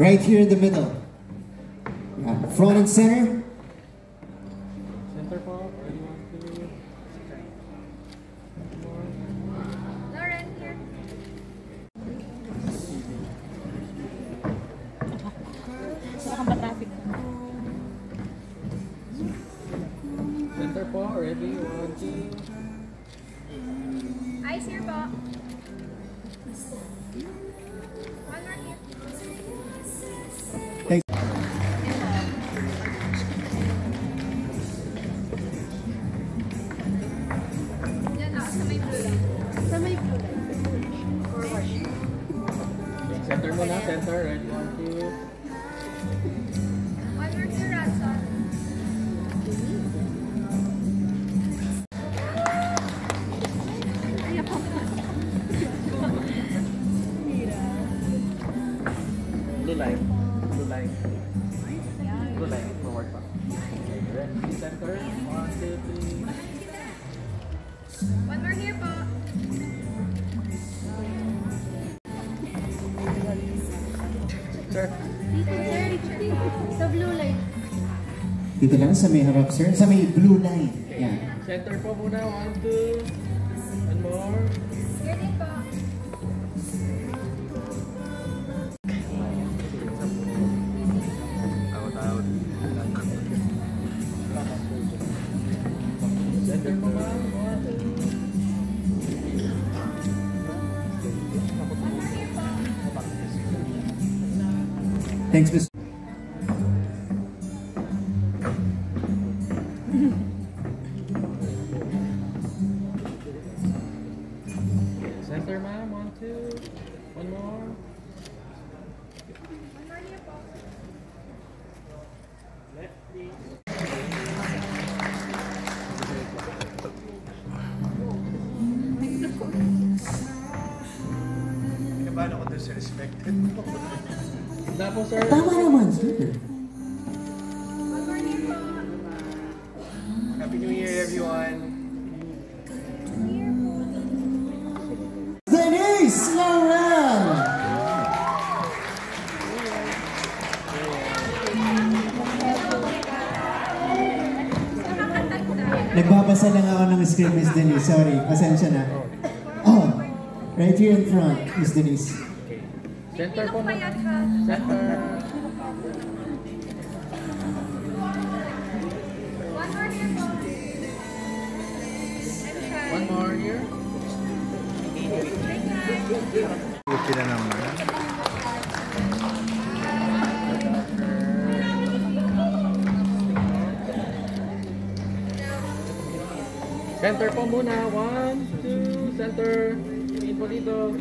Right here in the middle. Front and center. Center po. Where do you want to? Lauren, here. Saan ba traffic? Center po. Ready? 1, 2. Eyes here po. One more here. Thanks. Yan, sa may blue line. Sa may blue line. Forward. Center muna. Center. Ready? 1, 2. One more here, Ranson. Blue line. Blue line. Blue line. Forward pa. Ready? Center. 1, 2, 3. One more here po. Sir. Dito, sir. Sa blue line. Dito lang sa may harap, sir. Sa may blue line. Yan. Center po muna. 1, 2. One more. Here din po. Center po ba? 1, 2. Thanks, Mr. Center ma'am. 1, 2. One more. One more here po. Left, please. Kinabahan ako doon sa respected. Tapos sir. Tama naman, sir. One more here po. Happy New Year, everyone. Here po. Denise Laurel! Nagbabasa lang ako ng script, Miss Denise. Sorry, pasensya na. Oh, right here in front, Miss Denise. Center po ma'am. Payat ka. Center. One more here po. One more here. Buti na naman. Center po muna. 1, 2. Center. Tingin po dito.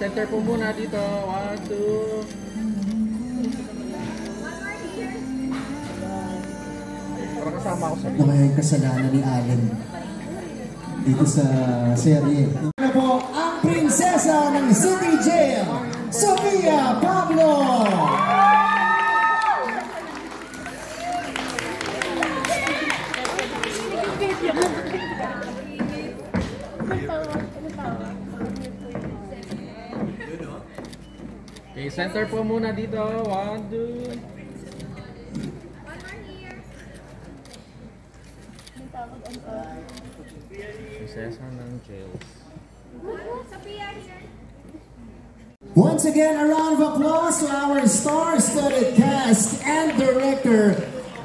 Center po muna dito. 1, 2. Para kasama ako sa Na may kasalanan ni Allen dito sa serye. Ano po ang prinsesa ng City Jail, Sofia Pablo! Okay, center po muna dito. 1, 2. Prinsesa ng jails. Once again, a round of applause to our star-studded cast and director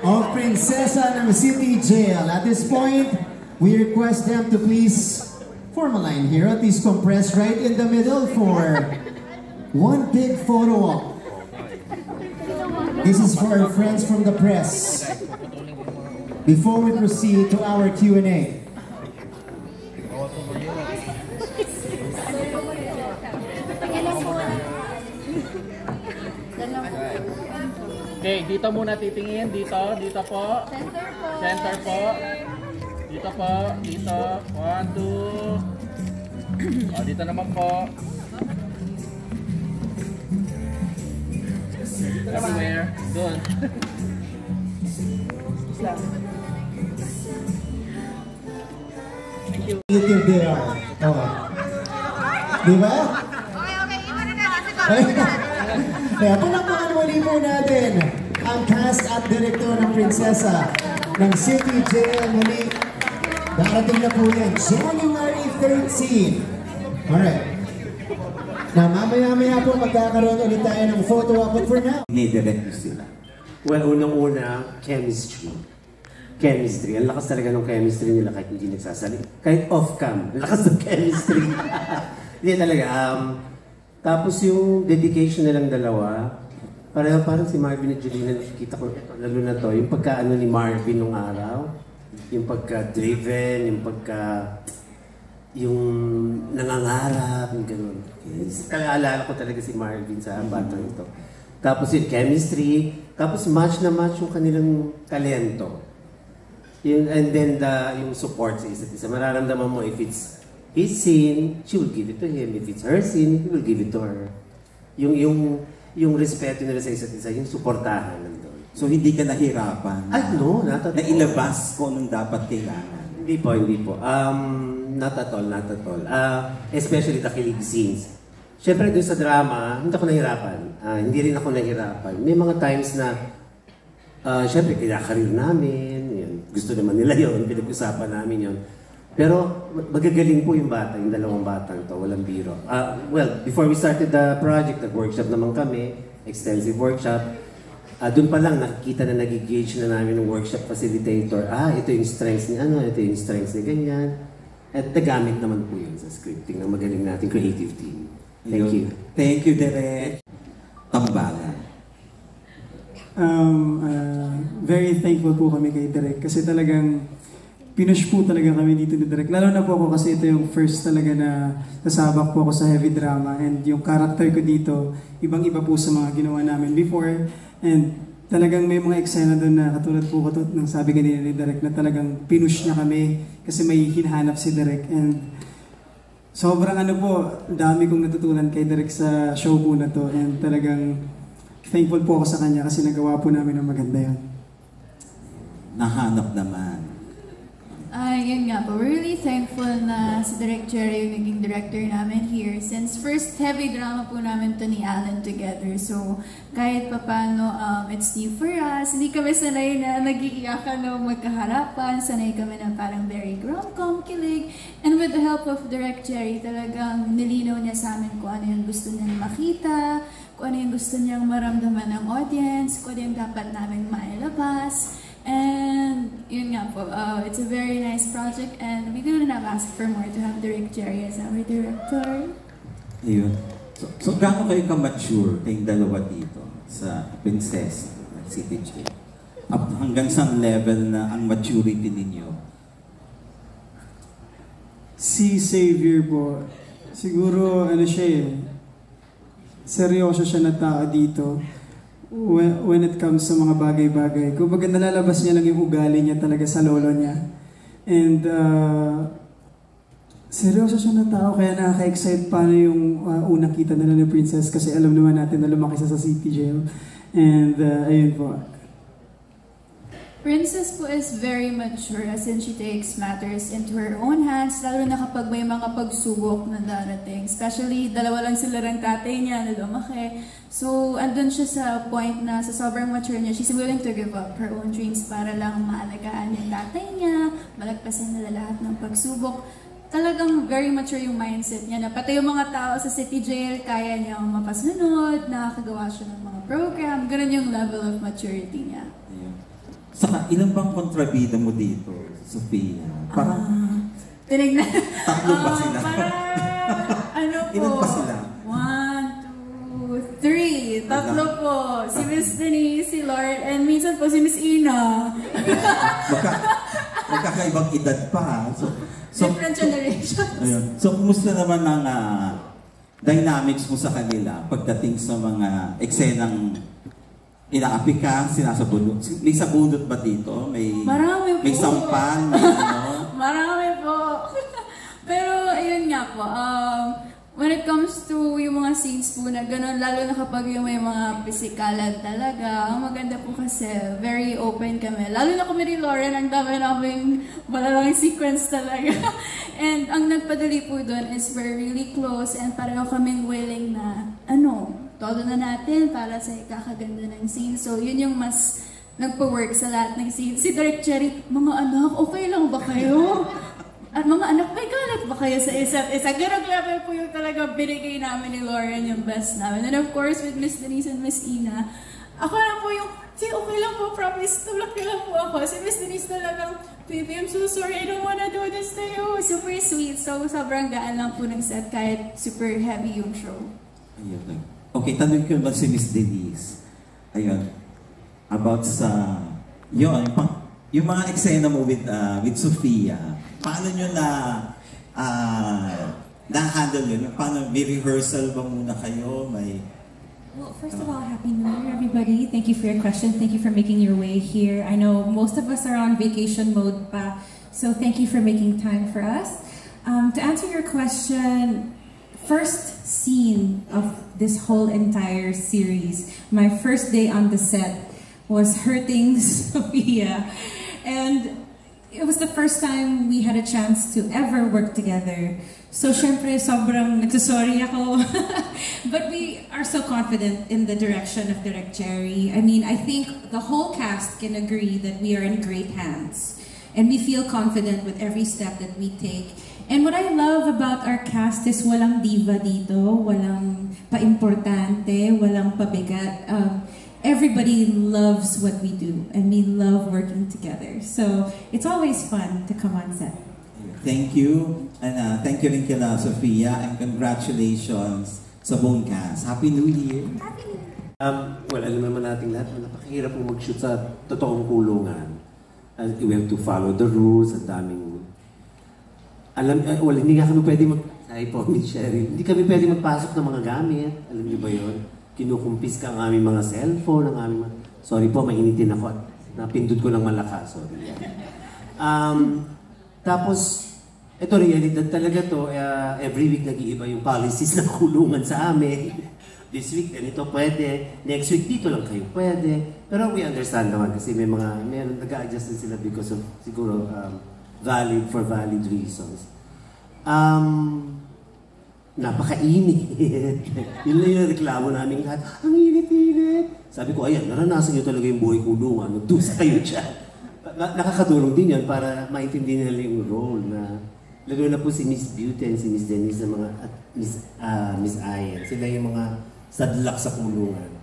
of Prinsesa ng City Jail. At this point, we request them to please form a line here, at least compress right in the middle for one big photo op. This is for our friends from the press. Before we proceed to our Q&A. Okay, dito muna titingin. Dito, dito po. Center po. Dito po, dito. 1, 2. O, dito naman po. Everywhere. Doon. Creative they are. Oo. Di ba? Okay, iwan na natin. Kaya palakpakan muli po natin ang cast at director ng Prinsesa ng City Jail muli. Darating na po yan, January 13. Alright. Na mamaya-maya po magkakaroon ulit tayo ng photo op, but for now, Nidirect sila. Well, unang-una, chemistry. Chemistry. Ang lakas talaga ng chemistry nila kahit hindi nagsasali. Kahit off-cam, ang lakas ng chemistry. Hindi talaga. Tapos yung dedication nilang dalawa, parang si Marvin at Julina, nakikita ko, lalo na to, yung pagka-ano ni Marvin nung araw, yung pagka-driven, yung nangangarap, yung gano'n. Kaalala ko talaga si Marvin sa batang ito. Tapos yung chemistry, tapos match na match yung kanilang talento. And then yung support sa isa't isa. Mararamdaman mo if it's his scene, she will give it to him. If it's her scene, he will give it to her. Yung respeto nila sa isa't isa, yung suportahan nandun. So hindi ka nahirapan? No, not at all. Na ilabas ko nung dapat kailangan? Hindi po. Not at all. Especially the kilig scenes. Siyempre doon sa drama, hindi ako nahirapan. Hindi rin ako nahirapan. May mga times na, siyempre kinakarir namin, yun. Gusto naman nila yun, pinag-usapan namin yun. Pero magagaling po yung bata, yung dalawang batang to, walang biro. Well, before we started the project, nag-workshop naman kami, extensive workshop. Doon pa lang nakikita na nag-gauge na namin ng workshop facilitator. Ito yung strengths ni ito yung strengths ni ganyan. At nagamit naman po yun sa scripting ng magaling nating creative team. Thank you. Thank you, Direk. Tambalan. Very thankful po kami kay Direk kasi talagang pinush po talaga kami dito ni Direk. Lalo na po ako kasi ito yung first talaga na nasabak po ako sa heavy drama and yung character ko dito, ibang-iba po sa mga ginawa namin before. And talagang may mga eksena doon na katulad po ko ng sabi kanina ni Direk na talagang pinush niya kami kasi may hinahanap si Direk. And sobrang dami kong natutunan kay Direk sa show po na to and talagang thankful po ako sa kanya kasi nagawa po namin ng maganda yan. Nahanap naman. Yun nga po, we're really thankful na si Direk Jerry yung naging director namin here since first heavy drama po namin to ni Alan together. So, kahit papano, it's new for us. Hindi kami sanay na nag-iiyakan o magkaharapan. Sanay kami na parang very rom-com, kilig. And with the help of Direk Jerry, talagang nilinaw niya sa amin kung ano yung gusto niya makita, kung ano yung gusto niyang maramdaman ng audience, kung ano yung dapat namin mailabas. And yun nga po, it's a very nice project and we couldn't have asked for more to have Direk Jerry as our director. Ayun. So gaano kayo ka-mature kayong dalawa dito sa Princess City Jail? Up hanggang sa level na ang maturity ninyo? Si Xavier po, siguro seryoso siya na tao dito. When it comes sa mga bagay-bagay. Kumbaga nalalabas niya lang yung ugali niya talaga sa lolo niya. And seryoso siya na tao kaya nakaka-excite paano yung unang kita nila ni Princess kasi alam naman natin na lumaki siya sa City Jail. And ayun po. Princess po is very mature as in she takes matters into her own hands, lalo na kapag may mga pagsubok na darating. Especially, dalawa lang sila ng tatay niya na lumaki. So, andun siya sa point na sa sobrang mature niya, she's willing to give up her own dreams para lang maalagaan yung tatay niya, malagpasan nila lahat ng pagsubok. Talagang very mature yung mindset niya na pati yung mga tao sa City Jail, kaya niyang mapasunod, nakakagawa siya ng mga program, ganun yung level of maturity niya. Saka, ilan bang kontrabida mo dito, Sofia? Parang... tinignan. Tatlo ba sila? Po? Ilan pa sila? 1, 2, 3. Tatlo po. Si Miss Denise, si Lord, and minsan po si Miss Ina. Magkakaibang edad pa. So, different generations. Ayun. So, kumusta naman ang dynamics mo sa kanila pagdating sa mga eksenang inaapi ka, sinasabunod. May sabunod ba dito? Marami po. May sampan? May ano? Marami po. Pero, ayun nga po. when it comes to yung mga scenes po na gano'n, lalo na kapag yung may mga pisikalan talaga, ang maganda po kasi very open kami. Lalo na kami ni Lauren, ang dami namin malalang sequence talaga. And ang nagpadali po doon is we're really close and pareho kaming willing na, todo na natin para sa ikakaganda ng scene. So yun yung mas nagpa-work sa lahat ng scene. Si Direk Cherry, mga anak, okay lang ba kayo? At mga anak, may galit ba kayo sa isa't isa? Ganong level po yung talaga binigay namin ni Lauren, yung best namin. And of course, with Miss Denise and Miss Ina, ako lang po yung, okay lang po, promise, tulak lang po ako. Si Miss Denise talagang, baby, I'm so sorry, I don't wanna do this to you. Super sweet. So, sobrang gaan lang po ng set kahit super heavy yung show. Ayun. Okay, tanong ko ba si Miss Denise? Ayun. About sa, yung mga eksena mo with Sofia, paano nyo na-handle yun? Paano, may rehearsal ba muna kayo? Well, first of all, Happy New Year, everybody. Thank you for your question. Thank you for making your way here. I know most of us are on vacation mode pa, so thank you for making time for us. To answer your question, first scene of this whole entire series, my first day on the set was hurting Sofia. And it was the first time we had a chance to ever work together. So, syempre, sobrang nagsasorry ako. But we are so confident in the direction of Direk Cherry. I mean, I think the whole cast can agree that we are in great hands. And we feel confident with every step that we take. And what I love about our cast is walang diva dito, walang pa-importante, walang pabigat. Everybody loves what we do, and we love working together. So it's always fun to come on set. Thank you. And thank you rin kila Sofia, and congratulations sa buong cast. Happy New Year! Happy New Year! Well, alam naman natin lahat, napakahirap po mag-shoot sa totoong kulungan. We have to follow the rules, ang daming... hindi nga kami pwede Ay po, Miss Sherry, hindi kami pwede magpasok ng mga gamit. Alam niyo ba yun? Kinukumpis ka ang aming mga cellphone, ang aming mga... Sorry po, mainitin ako. Napindot ko ng malakas. Sorry. Tapos, ito realidad talaga to. Every week nag-iiba yung policies ng kulungan sa amin. This week, ganito pwede. Next week, dito lang kayo pwede. Pero we understand naman kasi may nag-a-adjust din sila because of, siguro, for valid reasons. Napakainit. Yun lang yung reklamo namin lahat. Ang init-init. Sabi ko, ayan, naranasan nyo talaga yung buhay kulungan. Magdusa kayo dyan. Nakakatulong din yan para maintindihan nila yung role na lalo na po si Miss Beauty and si Miss Denise na mga at Miss Ayen. Sila yung mga sadlak sa kulungan.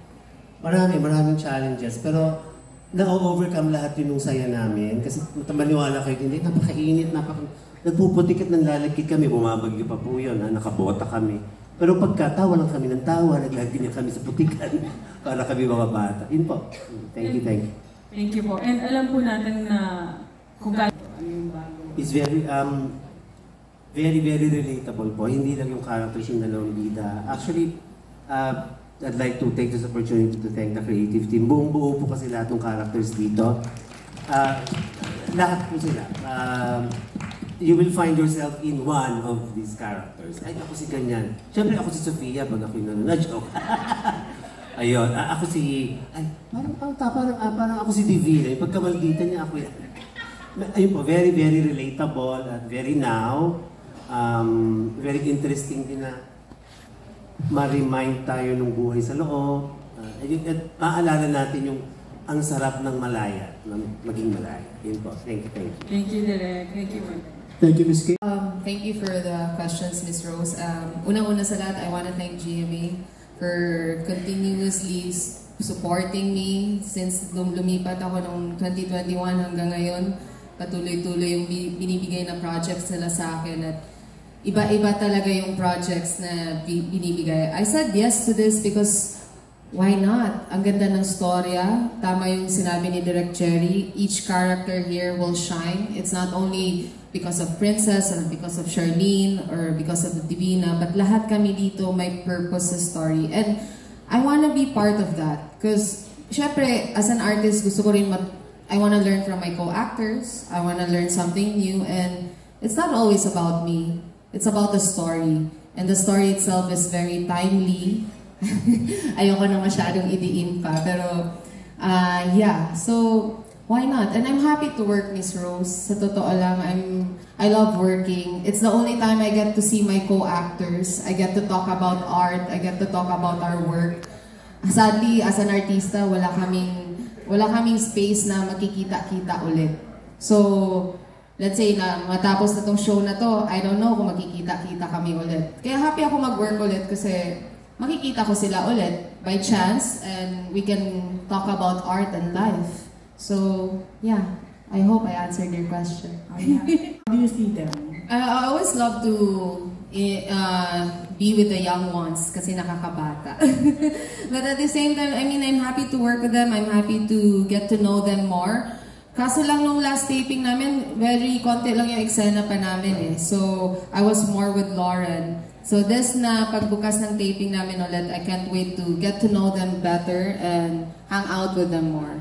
Maraming challenges. Pero na-overcome lahat yun nung saya namin. Kasi maniwala kayo, hindi, napakainit, nagpuputik at nanlalagkit kami, bumabagyo pa po yun, nakabota kami. Pero pagkatawa lang kami ng tawa, naglaganyan kami sa putikan para kami mga bata. Yun po. Thank you. Thank you po. And alam po natin na kung ano yung bago. It's very relatable po. Hindi lang yung characters yung dalawang bida. Actually, I'd like to take this opportunity to thank the creative team. Buong buo po kasi lahat ng characters dito. Lahat po sila. You will find yourself in one of these characters. Ay, ako si ganyan. Siyempre ako si Sofia, pag ako yung na-joke. Ayun, ako si... Ay, parang ako si Divina. Yung pagkamaldita niya, ako yan. Ayun po, very relatable at very now. Very interesting din na ma-remind tayo ng buhay sa loob. At maalala natin yung ang sarap ng malaya, ng maging malaya. Yun po. Thank you. Thank you, Direk. Thank you, Thank you, Ms. K. Thank you for the questions, Ms. Rose. Unang-una sa lahat, I want to thank GMA for continuously supporting me since lumipat ako noong 2021 hanggang ngayon. Patuloy-tuloy yung binibigay na projects nila sa akin at iba-iba talaga yung projects na binibigay. I said yes to this because why not? Ang ganda ng storya. Tama yung sinabi ni Direk Cherry. Each character here will shine. It's not only because of Princess or because of Charlene or because of the Divina, but lahat kami dito may purpose sa story. And I want to be part of that. Because, syempre, as an artist, gusto ko rin I want to learn from my co-actors. I want to learn something new. And it's not always about me. It's about the story. And the story itself is very timely. Ayoko na masyadong idiin pa. Pero, yeah. So, why not? And I'm happy to work, Miss Rose. Sa totoo lang, I love working. It's the only time I get to see my co-actors. I get to talk about art. I get to talk about our work. Sadly, as an artista, wala kaming space na makikita-kita ulit. So, let's say na matapos na tong show na to, I don't know kung makikita-kita kami ulit. Kaya happy ako mag-work ulit kasi makikita ko sila ulit by chance and we can talk about art and life. So, yeah. I hope I answered your question. Oh, yeah. How do you see them? I always love to be with the young ones kasi nakakabata. But at the same time, I mean, I'm happy to work with them. I'm happy to get to know them more. Kaso lang nung last taping namin, very konti lang yung eksena pa namin eh. So, I was more with Lauren. So this na pagbukas ng taping namin ulit, I can't wait to get to know them better and hang out with them more.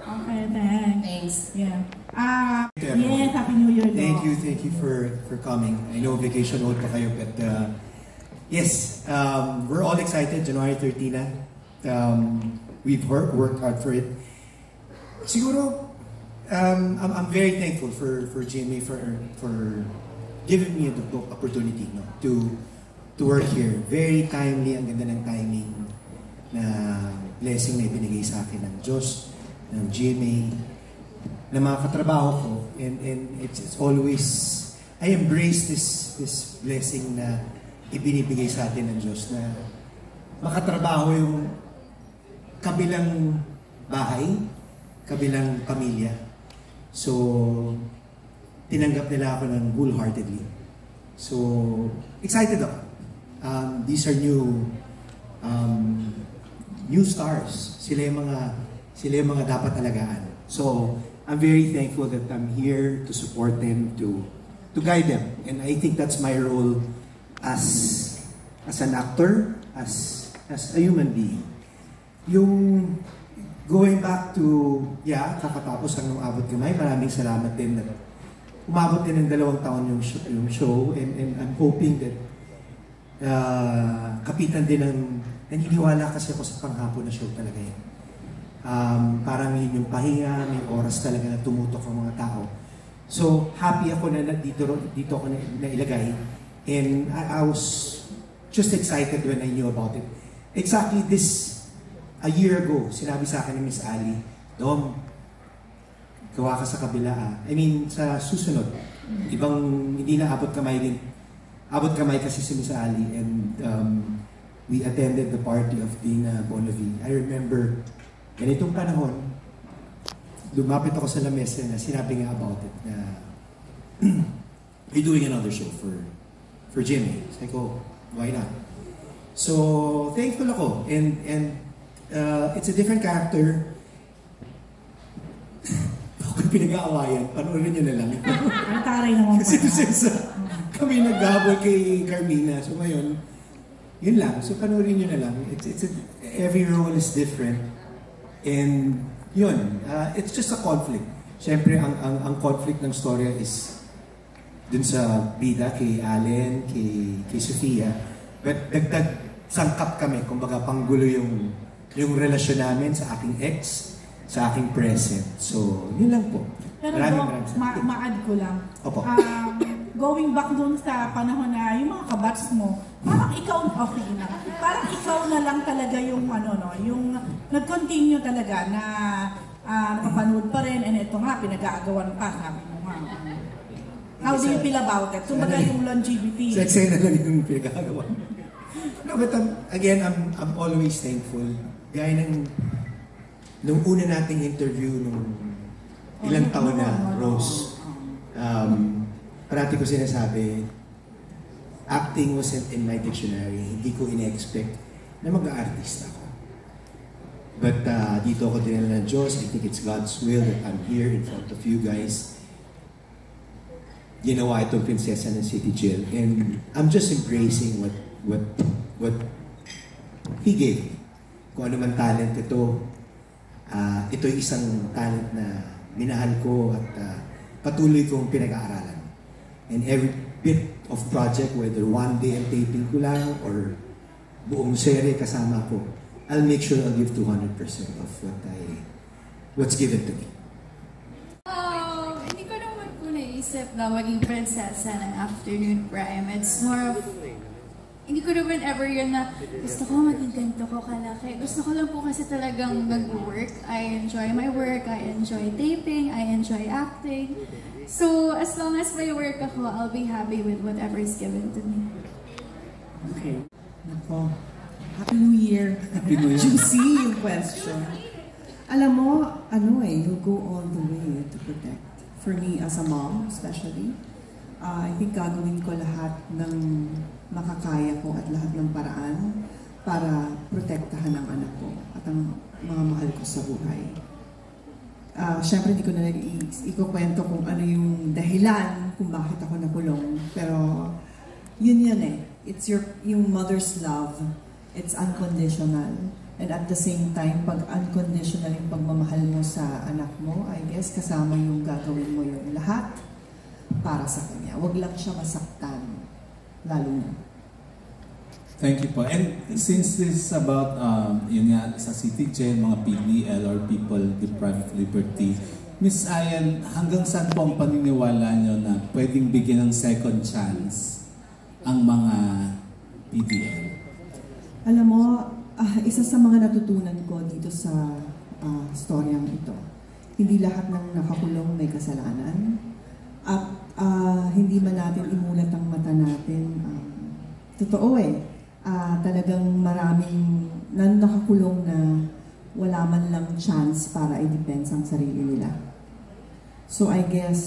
Okay, thanks. Thanks. Yeah. Yes, Happy New Year. Thank you for coming. I know vacation mode pa kayo, but yes, we're all excited. January 13 na. We've worked hard for it. Siguro, I'm very thankful for Jimmy for giving me the opportunity to work here. Very timely, ang ganda ng timing na blessing na ibinigay sa akin ng Diyos, ng GMA, na mga katrabaho ko, and it's always, I embrace this blessing na ibinibigay sa atin ng Diyos na makatrabaho yung kabilang bahay, kabilang pamilya. So, tinanggap nila ako ng wholeheartedly. So, excited ako. These are new stars. Sila yung mga dapat alagaan. So, I'm very thankful that I'm here to support them, to guide them. And I think that's my role as an actor, as a human being. Yung going back to, kakatapos lang nung Abot Kamay, maraming salamat din na umabot din ng 2 taon yung show, and I'm hoping that kapitan din ng, naniniwala kasi ako sa panghapon na show talaga yan. Parang yun yung pahinga, may oras talaga na tumutok ang mga tao. So, happy ako na dito ako nailagay, and I was just excited when I knew about it. Exactly a year ago, sinabi sa akin ni Miss Ali, Dom, gawa ka sa kabila I mean, sa susunod. Hindi na abot kamay din. Abot kamay kasi si Miss Ali, and we attended the party of Dina Bonavi. I remember, ganitong panahon, lumapit ako sa lamesa na sinabi nga about it, na we're doing another show for Jimmy. Sabi ko, why not? So, thankful ako, and it's a different character. Kung pinag-aawayan, panoorin nyo na lang. Ang taray naman pa. Kasi kami naghabol kay Carmina. So ngayon, yun lang. So panoorin nyo na lang. Every role is different. And yun, it's just a conflict. Siyempre, ang conflict ng storya is dun sa bida, kay Allen, kay Sofia. But dagdag sangkap kami, kumbaga panggulo yung relasyon namin sa aking ex, sa aking present. So, yun lang po. Pero maraming ma-add ko lang. Opo. Going back dun sa panahon na yung mga kabats mo, parang ikaw, okay na. Parang ikaw na lang talaga yung yung nag-continue talaga na napapanood pa rin, and ito nga, pinag-aagawan pa, sabi mo nga. How do you feel about it? So, baga yung longevity. Sa eksena lang yung pinag-aagawan. No, but again, I'm always thankful. Gaya nung una nating interview nung ilang taon na, Rose, parati ko sinasabi, acting wasn't in my dictionary. Hindi ko ina-expect na mag-aartista ako. But dito ako dinala ng Diyos. I think it's God's will that I'm here in front of you guys. Ginawa itong prinsesa ng City Jail. And I'm just embracing what He gave me. Kung ano man talent ito, ito'y isang talent na minahal ko at patuloy kong pinag-aaralan. And every bit of project, whether one day ang taping ko lang or buong serye kasama ko, I'll make sure I'll give 200% of what's given to me. Hindi ko naman po naisip na maging prinsesa ng afternoon prime. It's more of, hindi ko naman ever yun na gusto ko maging ganito ko kalaki. Gusto ko lang po kasi talagang nag-work. I enjoy my work, I enjoy taping, I enjoy acting. So, as long as may work ako, I'll be happy with whatever is given to me. Okay. Nako. Happy New Year. Happy New Year. Juicy yung question. Alam mo, you'll go all the way to protect. For me, as a mom, especially, I think gagawin ko lahat ng makakaya ko at lahat ng paraan para protektahan ang anak ko at ang mga mahal ko sa buhay. Siyempre, hindi ko na ikukwento kung ano yung dahilan kung bakit ako nakulong. Pero, yun eh. It's yung mother's love. It's unconditional. And at the same time, pag unconditional yung pagmamahal mo sa anak mo, I guess kasama yung gagawin mo yung lahat para sa kanya. Huwag lang siya masaktan. Lalo na. Thank you po. And since this is about, yun nga, sa City Jail, mga PDL or people deprived of liberty, Miss Ayan, hanggang saan po ang paniniwala nyo na pwedeng bigyan ng second chance ang mga PDL? Alam mo, isa sa mga natutunan ko dito sa storyang ito, hindi lahat ng nakakulong may kasalanan at hindi man natin imulat ang mata natin. Totoo talagang maraming nakakulong na wala man lang chance para i-depensa ang sarili nila. So I guess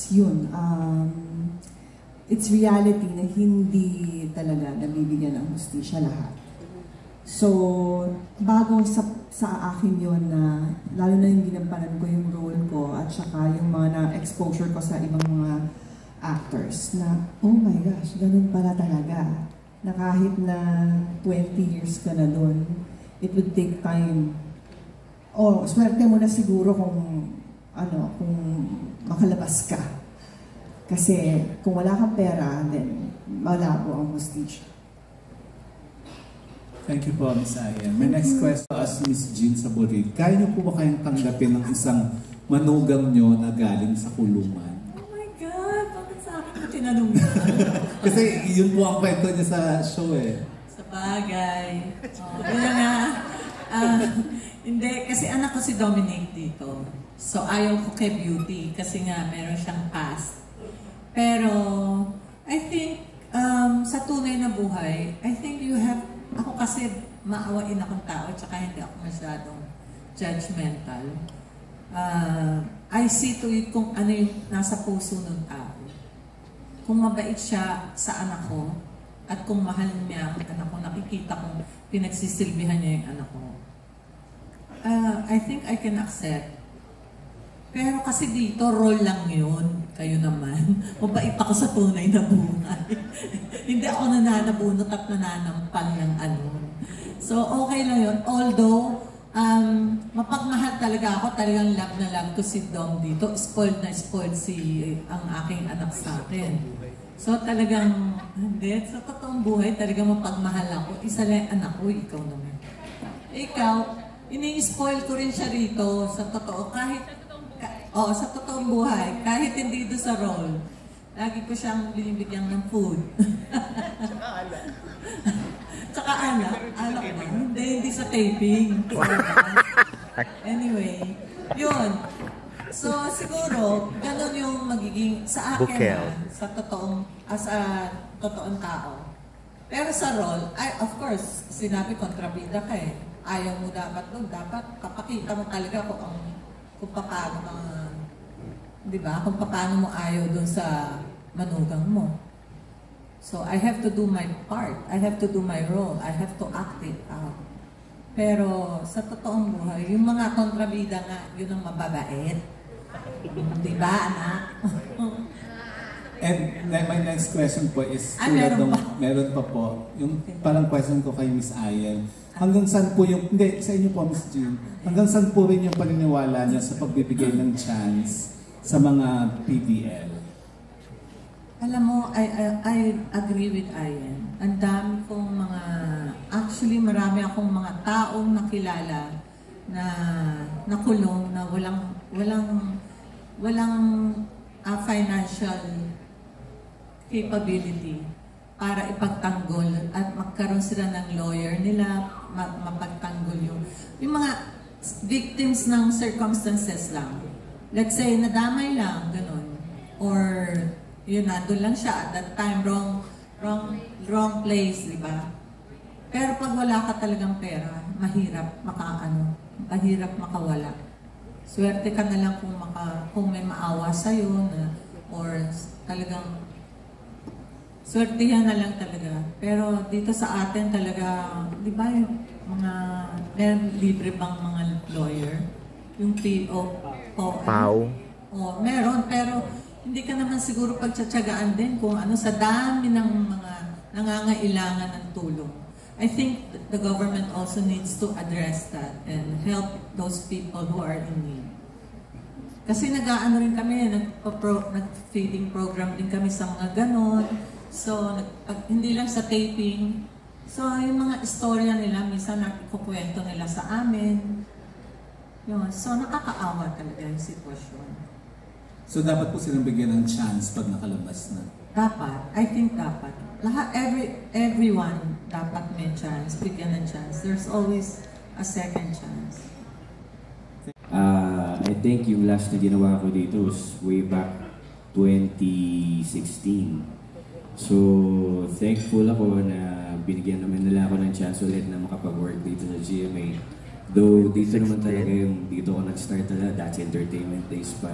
yun, it's reality na hindi talaga nabibigyan ng hustisya lahat. So, bago sa akin yun na, lalo na yung ginampanan ko yung role ko at saka yung mga na-exposure ko sa ibang mga actors na, oh my gosh, ganun pala talaga. Na kahit na 20 years ka na doon, it would take time. Swerte mo na siguro kung makalabas ka. Kasi kung wala kang pera, then malabo ang hostage. Thank you po, Miss Ayan. My next question as Miss Jean Saborit. Kaya niyo po ba kayong tanggapin ng isang manugang nyo na galing sa kulungan? Oh my God! Bakit sa akin ko tinanong niya? Kasi yun po ang kwento niya sa show Sa bagay. Yun nga. Hindi, kasi anak ko si Dominic dito. So ayaw ko kay Beauty kasi nga meron siyang past. Pero I think sa tunay na buhay, I think you have, ako kasi maawain akong tao tsaka hindi ako masyadong judgmental. I see to it kung ano yung nasa puso ng tao. Kung mabait siya sa anak ko at kung mahal niya ang anak ko, nakikita kong pinagsisilbihan niya yung anak ko. I think I can accept. Pero kasi dito, role lang yun. Kayo naman. Mabait ako sa tunay na buhay. Hindi ako nananabunot at nananampal ng ano. So, okay lang yun. Although, mapagmahal talaga ako. Talagang love na love ko si Dom dito. Spoiled na spoiled ang aking anak sa akin. So, talagang, hindi. Sa totoong buhay, talagang mapagmahal ako. Isa lang anak ko, ikaw naman. Ikaw, ini-spoil ko rin siya rito sa totoo. Sa totoong buhay, kahit hindi doon sa role, lagi ko siyang binibigyan ng food. Tsaka anak ba? Hindi sa taping. Anyway, yun. So, siguro, ganun yung magiging, sa akin, sa totoong tao. Pero sa role, of course, sinabi kontrabida ka Ayaw mo dapat doon. Dapat kapakita mo talaga kung paano di ba? Kung paano mo ayaw doon sa manugang mo. So, I have to do my part. I have to do my role. I have to act it out. Pero, sa totoong buhay, yung mga kontrabida nga, yun ang mababait. Di ba, anak? And my next question po is, meron pa po, yung parang question ko kay Miss Ayan. Hanggang saan po yung, hindi, sa inyo po, Miss Jean, hanggang saan po rin yung paniniwala niya sa pagbibigay ng chance sa mga PDL? Alam mo, I agree with Ian. Ang dami kong actually marami akong mga taong nakilala na nakulong na walang financial capability para ipagtanggol at magkaroon sila ng lawyer nila, mapagtanggol yung mga victims ng circumstances lang. Let's say, nadamay lang, ganun. Or, yun, nandun lang siya at that time, wrong place, di ba? Pero pag wala ka talagang pera, mahirap makawala. Swerte ka na lang kung may maawa sa'yo, or talagang swertihan na lang talaga. Pero dito sa atin talaga, di ba yung libre bang mga lawyer? Yung PO. Meron, pero hindi ka naman siguro pagtsatsagaan din kung ano sa dami ng mga nangangailangan ng tulong. I think the government also needs to address that and help those people who are in need. Kasi nag-aano rin kami, nag-feeding program din kami sa mga ganon. So, hindi lang sa taping. So, yung mga istorya nila, minsan ikukwento nila sa amin. Yun. So, nakakaawa talaga yung sitwasyon. So, dapat po silang bigyan ng chance pag nakalabas na? Dapat. I think dapat. Everyone dapat may chance, bigyan ng chance. There's always a second chance. I think yung last na ginawa ko dito was way back 2016. So, thankful ako na binigyan naman nila ako ng chance ulit na makapag-work dito sa GMA. Though, dito naman talaga dito ako nag-start talaga, That's Entertainment days pa.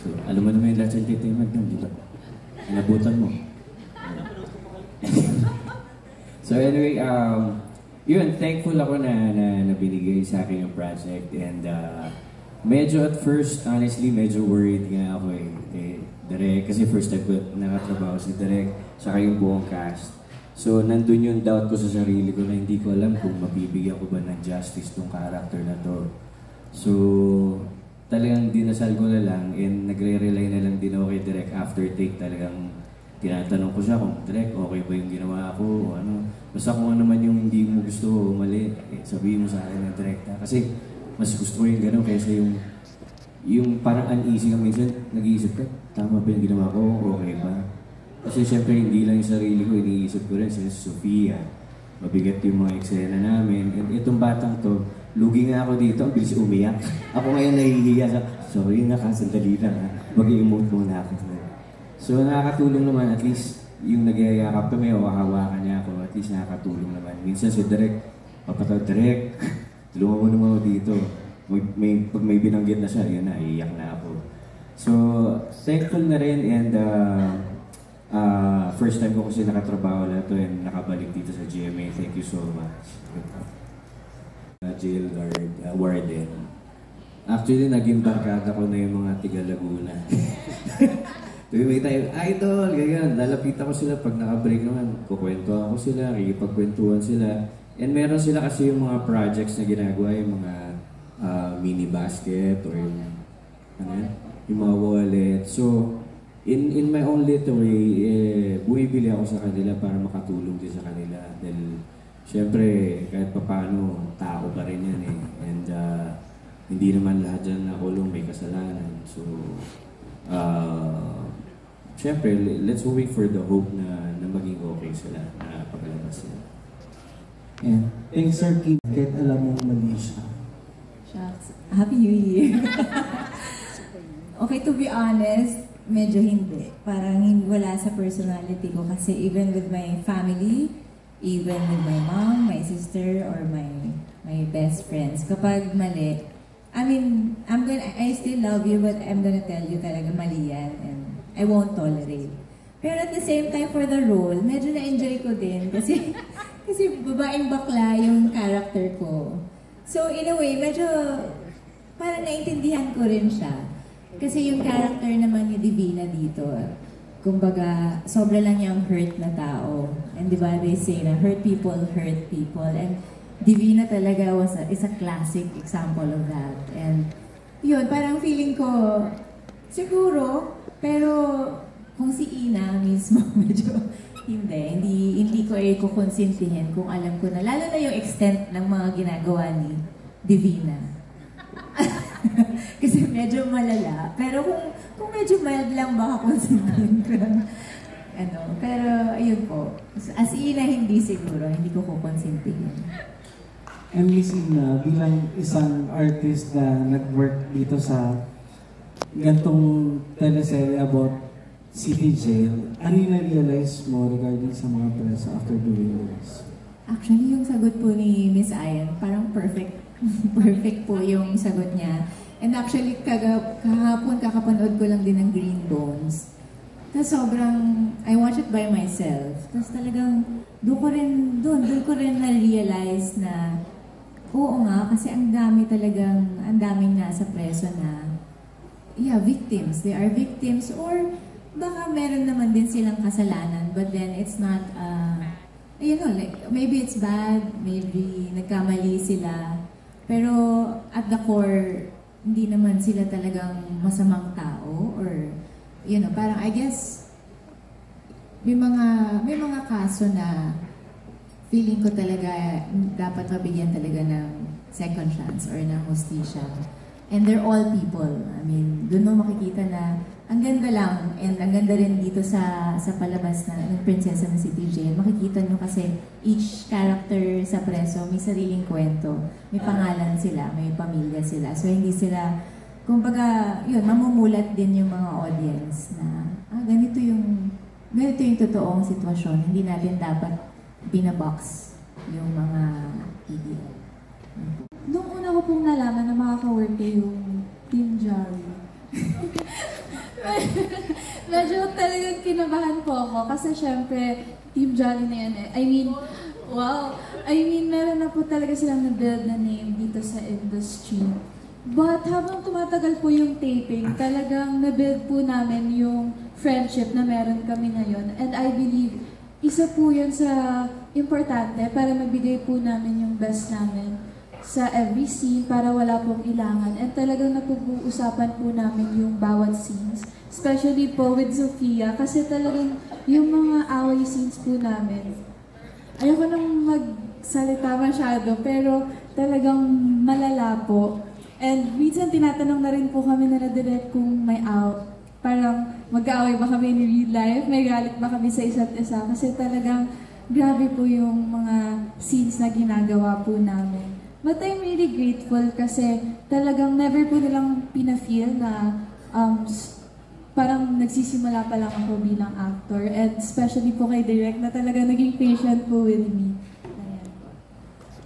So, alam mo naman yung That's Entertainment yun, di ba? Inabutan mo. So anyway, yun, thankful ako na binigay sa akin yung project. And medyo at first, honestly, medyo worried nga ako eh. Direk, kasi first time ko nakatrabaho si Direk, saka yung buong cast. So, nandun yung doubt ko sa sarili ko na hindi ko alam kung mabibigyan ko ba ng justice tong character na to. So, talagang dinasal ko na lang and nagre-rely na lang din ako kay Direk after take. Talagang tinatanong ko siya kung Direk, okay ba yung ginawa ko o ano. Basta kung ano man yung hindi mo gusto o mali, sabihin mo sa akin ng direkta. Kasi mas gusto ko yung gano'n kaysa yung parang uneasy ka minsan, nag-iisip ka, tama ba yung ginawa ko, okay ba? Kasi syempre hindi lang yung sarili ko, iniisip ko rin si Sofia. Mabigat yung mga eksena namin. And itong batang to, lugi nga ako dito, ang bilis umiyak. Ako ngayon nahihiya sa, sorry na ka, sandali lang ha. Mag-i-emote muna ako. So nakakatulong naman, at least yung nagyayakap kami o hawakan niya ako, at least nakakatulong naman. Minsan si Direk, papataw, Direk, tulungan mo naman ako dito. Pag may binanggit na siya, yun na, iiyak na ako. So, thankful na rin and first time ko kasi nakatrabaho na ito and nakabalik dito sa GMA. Thank you so much. Jail guard, warden. Actually, naging barkada ko na yung mga tiga Laguna. Tuwing tayo, idol, ganyan. Lalapitan ko sila pag naka-break naman. Kukwentuhan ko sila, kikipagkwentuhan sila. And meron sila kasi yung mga projects na ginagawa, yung mga mini basket or yung mga wallet. So, in my own little way, bumibili ako sa kanila para makatulong din sa kanila. Dahil, syempre, kahit papaano, tao pa rin yan eh. And hindi naman lahat dyan nakulong may kasalanan. So, syempre, let's wait for the hope na maging okay sila, na paglalabas sila. Yeah. Thanks, Sir Kim. Kahit alam mong mali siya. Shucks. Happy New Year! Okay, to be honest, medyo hindi. Parang wala sa personality ko kasi even with my family, even with my mom, my sister, or my best friends, kapag mali, I mean, I still love you, but I'm gonna tell you talaga mali yan and I won't tolerate. Pero at the same time, for the role, medyo na-enjoy ko din kasi babaeng bakla yung character ko. So in a way, medyo parang naintindihan ko rin siya. Kasi yung character naman ni Divina dito, kumbaga, sobra lang niyang hurt na tao. And di ba, they say na hurt people. And Divina talaga is a classic example of that. And yun, parang feeling ko, siguro, pero kung si Ina mismo, medyo hindi ko kukonsintihin kung alam ko na, lalo na yung extent ng mga ginagawa ni Divina. Kasi medyo malala. Pero kung medyo mild lang, baka konsintihin ko lang. Pero ayun po, as Ina, hindi siguro, hindi ko kukonsintihin. And Miss Ina, bilang isang artist na nag-work dito sa gantong teleserye about City Jail, ano yung na-realize mo regarding sa mga preso after doing this? Actually, yung sagot po ni Miss Ayan, parang perfect. Perfect po yung sagot niya. And actually, kahapon kakapanood ko lang din ng Green Bones. Tapos sobrang, I watch it by myself. Tapos talagang, doon ko rin na-realize na, oo nga, kasi ang daming nasa preso na, victims. They are victims, or baka meron naman din silang kasalanan, but then it's not, maybe it's bad, maybe nagkamali sila, pero at the core, hindi naman sila talagang masamang tao, or parang I guess may mga kaso na feeling ko talaga dapat mabigyan talaga ng second chance or ng hustisya. And they're all people. I mean, doon mo makikita na ang ganda lang, and ang ganda rin dito sa palabas ng Prinsesa ng City Jail. Makikita nyo kasi each character sa preso may sariling kwento. May pangalan sila, may pamilya sila. So hindi sila, kumbaga, mamumulat din yung mga audience na ganito yung totoong sitwasyon. Hindi natin dapat binabox yung mga PDL. Nung una ko pong nalaman na makaka-work yung Team Jolly, medyo talagang kinabahan po ako kasi syempre, Team Jolly na yan eh. Meron na po talaga silang na-build na name dito sa industry. But habang tumatagal po yung taping, talagang na-build po namin yung friendship na meron kami ngayon. And I believe, isa po yun sa importante para magbigay po namin yung best namin sa every scene para wala pong ilangan. And talagang napag-uusapan po namin yung bawat scenes. Especially po with Sofia kasi talagang yung mga away scenes po namin. Ayoko nang magsalita masyado pero talagang malala po. And minsan tinatanong na rin po kami na direct kung may parang mag-aaway ba kami in real life, may galit ba kami sa isa't isa. Kasi talagang grabe po yung mga scenes na ginagawa po namin. But I'm really grateful kasi talagang never po nilang pina-feel na parang nagsisimula pa lang ako bilang actor. And especially po kay Direk na talagang naging patient po with me.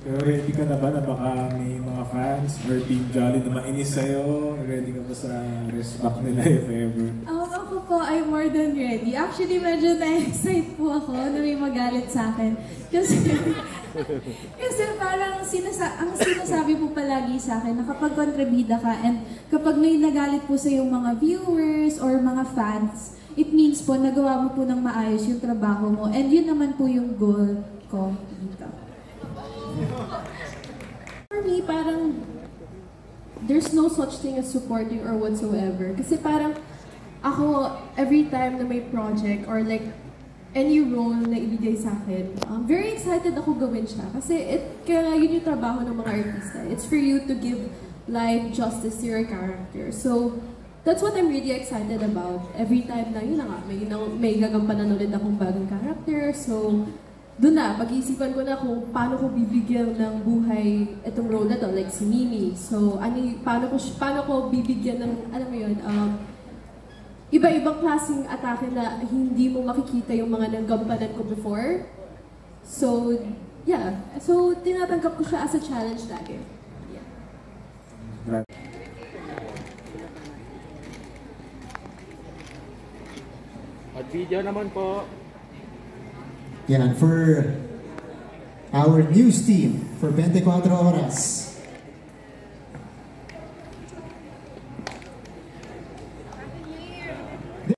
Pero ready ka na ba na baka may mga fans or Team Jolly na mainis sa'yo? Ready ka ba sa respect nila if ever? Ako po ay more than ready. Actually, medyo na-excite po ako na may magalit sa akin. Kasi parang ang sinasabi po palagi sa akin na kapag kontrabida ka and kapag may nagalit po sa yung mga viewers or mga fans, it means po nagawa mo po ng maayos yung trabaho mo. And yun naman po yung goal ko dito. For me, parang there's no such thing as supporting or whatsoever. Kasi parang ako, every time na may project or like any role na ibigay sa akin, very excited ako gawin siya. Kasi kaya yun yung trabaho ng mga artista. It's for you to give life justice to your character. So, that's what I'm really excited about. Every time na, yun na nga, may gagampanan ulit akong bagong character. So, doon na, pag-iisipan ko na kung paano ko bibigyan ng buhay itong role na to, like si Mimi. So, paano ko bibigyan ng, alam mo yun, iba-ibang klaseng atake na hindi mo makikita yung mga nanggampanan ko before. So, yeah. So, tinatanggap ko siya as a challenge lagi. Yeah. At video naman po. Yan, for our news team for 24 Oras.